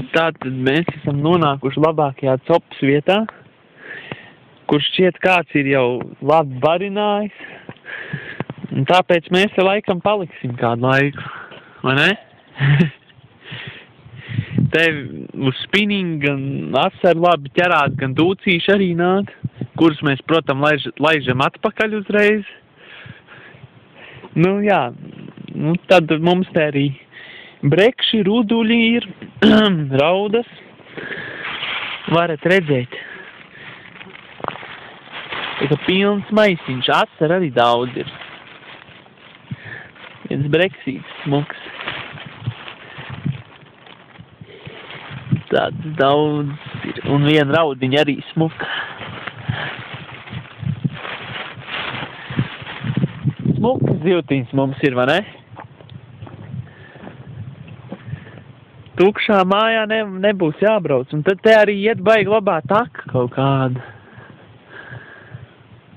Tātad mēs esam nonākuši labākajā copas vietā, kur šķiet kāds ir jau labi varinājis. Un tāpēc mēs te laikam paliksim kādu laiku, vai ne? Te uz spinningu gan asaru labi ķerāt, gan dūcīši arī nāk, kurus mēs, protams, laižam atpakaļ uzreiz. Nu jā, nu tad mums te arī brekši, ruduļi ir, raudas. Varat redzēt. Tā pilns maisiņš, asar arī daudz ir. Viens breksīts smuks. Tāds daudz ir. Un viena raudiņa arī smuka. Smukas zivtiņas mums ir, vai ne? Tukšā mājā nebūs jābrauc. Un tad te arī iet baigi labā taka kaut kāda.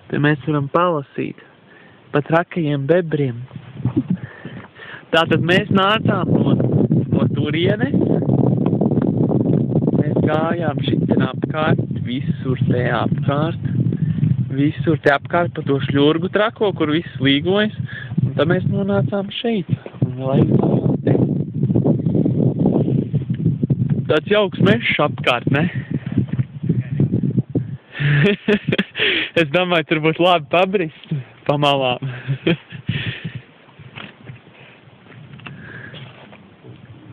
Te mēs varam palasīt pa trakajiem bebriem. Tātad mēs nācām no turienes. Mēs gājām šitien apkārt, visur te apkārt. Visur te apkārt pa to šļurgu trako, kur viss līgojas. Un tad mēs nonācām šeit. Tāds jauks mešs apkārt, ne? Es domāju, tur būs labi pabrist pa malām.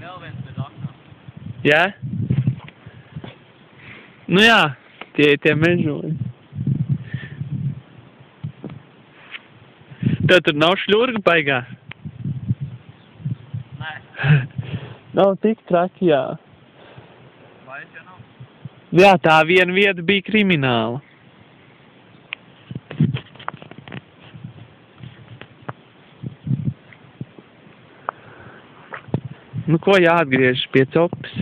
Vēl viens bez aknām. Jā? Nu jā, tie mežoņi. Tev tur nav šļurga baigā? Nē. Nav tik traki, jā. Vairs jau nav? Jā, tā viena vieta bija krimināla. Nu ko jāatgriežas pie copas?